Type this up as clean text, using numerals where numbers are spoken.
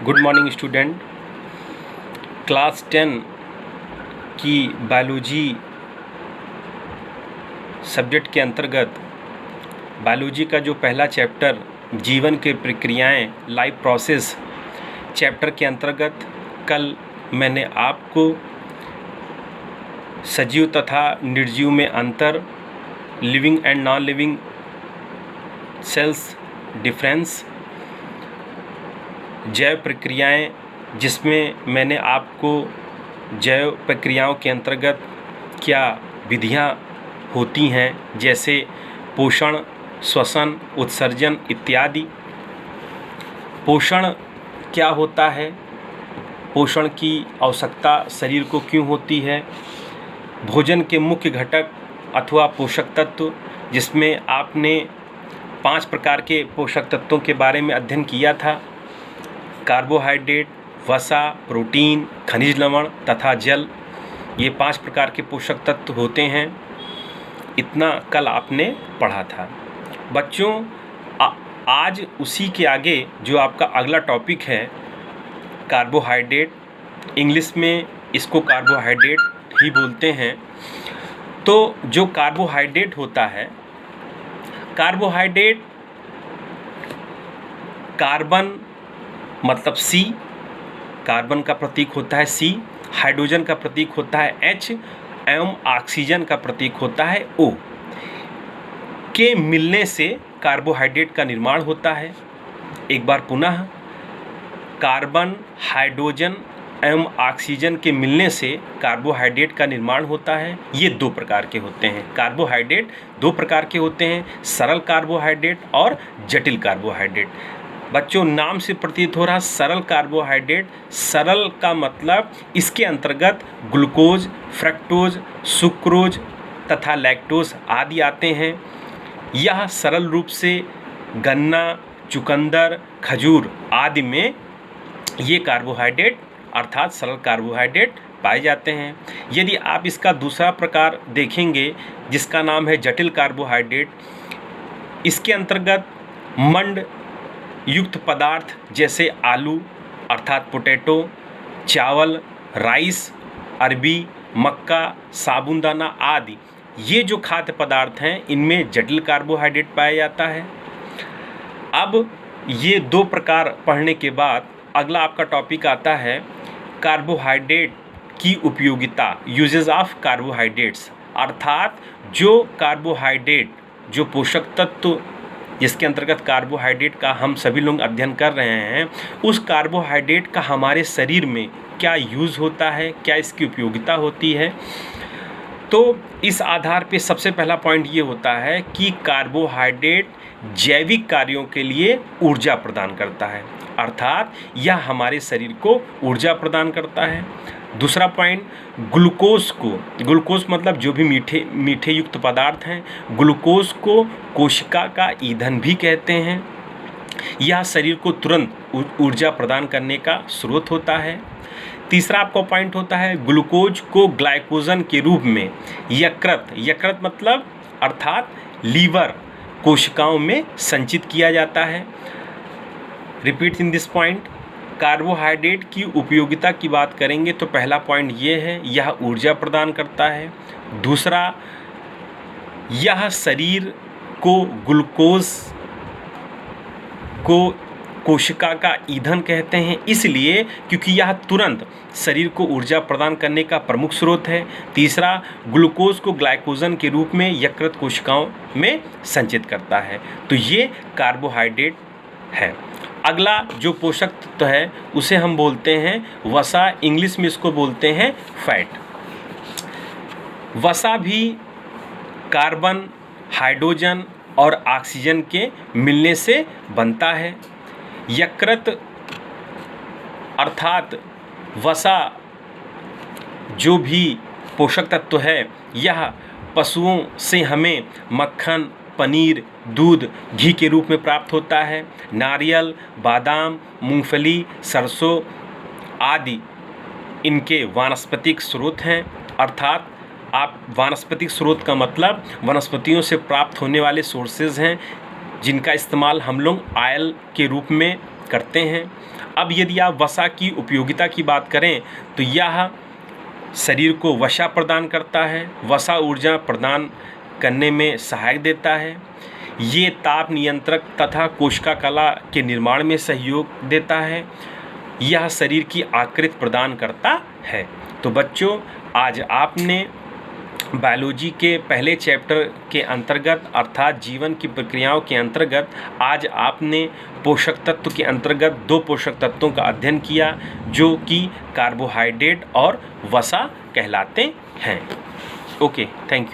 Good morning student. Class 10 की biology subject के अंतर्गत बायोलॉजी का जो पहला चैप्टर जीवन के प्रक्रियाएं लाइफ प्रोसेस चैप्टर के अंतर्गत कल मैंने आपको सजीव तथा निर्जीव में अंतर, living and non living cells difference, जैव प्रक्रियाएं, जिसमें मैंने आपको जैव प्रक्रियाओं के अंतर्गत क्या विधियां होती हैं जैसे पोषण, श्वसन, उत्सर्जन इत्यादि। पोषण क्या होता है, पोषण की आवश्यकता शरीर को क्यों होती है, भोजन के मुख्य घटक अथवा पोषक तत्व, जिसमें आपने 5 प्रकार के पोषक तत्वों के बारे में अध्ययन किया था। कार्बोहाइड्रेट, वसा, प्रोटीन, खनिज लवण तथा जल, ये 5 प्रकार के पोषक तत्व होते हैं। इतना कल आपने पढ़ा था बच्चों। आज उसी के आगे जो आपका अगला टॉपिक है कार्बोहाइड्रेट, इंग्लिश में इसको कार्बोहाइड्रेट ही बोलते हैं। तो जो कार्बोहाइड्रेट होता है, कार्बोहाइड्रेट कार्बन मतलब C, कार्बन का प्रतीक होता है C, हाइड्रोजन का प्रतीक होता है H एवं ऑक्सीजन का प्रतीक होता है O के मिलने से कार्बोहाइड्रेट का निर्माण होता है। एक बार पुनः, कार्बन, हाइड्रोजन एवं ऑक्सीजन के मिलने से कार्बोहाइड्रेट का निर्माण होता है। ये 2 प्रकार के होते हैं। कार्बोहाइड्रेट 2 प्रकार के होते हैं, सरल कार्बोहाइड्रेट और जटिल कार्बोहाइड्रेट। बच्चों, नाम से प्रतीत हो रहा सरल कार्बोहाइड्रेट, सरल का मतलब इसके अंतर्गत ग्लूकोज, फ्रक्टोज, सुक्रोज तथा लैक्टोज आदि आते हैं। यह सरल रूप से गन्ना, चुकंदर, खजूर आदि में ये कार्बोहाइड्रेट अर्थात सरल कार्बोहाइड्रेट पाए जाते हैं। यदि आप इसका दूसरा प्रकार देखेंगे जिसका नाम है जटिल कार्बोहाइड्रेट, इसके अंतर्गत मंड युक्त पदार्थ जैसे आलू अर्थात पोटैटो, चावल, राइस, अरबी, मक्का, साबूनदाना आदि, ये जो खाद्य पदार्थ हैं इनमें जटिल कार्बोहाइड्रेट पाया जाता है। अब ये 2 प्रकार पढ़ने के बाद अगला आपका टॉपिक आता है कार्बोहाइड्रेट की उपयोगिता, यूजेस ऑफ कार्बोहाइड्रेट्स, अर्थात जो कार्बोहाइड्रेट, जो पोषक तत्व जिसके अंतर्गत कार्बोहाइड्रेट का हम सभी लोग अध्ययन कर रहे हैं, उस कार्बोहाइड्रेट का हमारे शरीर में क्या यूज़ होता है, क्या इसकी उपयोगिता होती है। तो इस आधार पे सबसे पहला पॉइंट ये होता है कि कार्बोहाइड्रेट जैविक कार्यों के लिए ऊर्जा प्रदान करता है, अर्थात यह हमारे शरीर को ऊर्जा प्रदान करता है। दूसरा पॉइंट, ग्लूकोज मतलब जो भी मीठे युक्त पदार्थ हैं, ग्लूकोज को कोशिका का ईंधन भी कहते हैं। यह शरीर को तुरंत ऊर्जा प्रदान करने का स्रोत होता है। तीसरा आपका पॉइंट होता है ग्लूकोज को ग्लाइकोजन के रूप में यकृत मतलब अर्थात लीवर कोशिकाओं में संचित किया जाता है। Repeat in this point, carbohydrate की उपयोगिता की बात करेंगे तो पहला पॉइंट ये है, यह ऊर्जा प्रदान करता है। दूसरा, यह शरीर को ग्लूकोज को कोशिका का ईंधन कहते हैं, इसलिए क्योंकि यह तुरंत शरीर को ऊर्जा प्रदान करने का प्रमुख स्रोत है। तीसरा, ग्लूकोज को ग्लाइकोजन के रूप में यकृत कोशिकाओं में संचित करता है। तो ये कार्बोहाइड्रेट है। अगला जो पोषक तत्व है उसे हम बोलते हैं वसा, इंग्लिश में इसको बोलते हैं फैट। वसा भी कार्बन, हाइड्रोजन और ऑक्सीजन के मिलने से बनता है। यकृत अर्थात वसा जो भी पोषक तत्व है, यह पशुओं से हमें मक्खन, पनीर, दूध, घी के रूप में प्राप्त होता है। नारियल, बादाम, मूंगफली, सरसों आदि इनके वानस्पतिक स्रोत हैं, अर्थात आप वानस्पतिक स्रोत का मतलब वनस्पतियों से प्राप्त होने वाले सोर्सेज हैं जिनका इस्तेमाल हम लोग ऑयल के रूप में करते हैं। अब यदि आप वसा की उपयोगिता की बात करें तो यह शरीर को वसा प्रदान करता है, वसा ऊर्जा प्रदान करने में सहायक देता है। ये ताप नियंत्रक तथा कोशिका कला के निर्माण में सहयोग देता है। यह शरीर की आकृति प्रदान करता है। तो बच्चों, आज आपने बायोलॉजी के पहले चैप्टर के अंतर्गत अर्थात जीवन की प्रक्रियाओं के अंतर्गत आज आपने पोषक तत्व के अंतर्गत 2 पोषक तत्वों का अध्ययन किया जो कि कार्बोहाइड्रेट और वसा कहलाते हैं। Okay, thank you.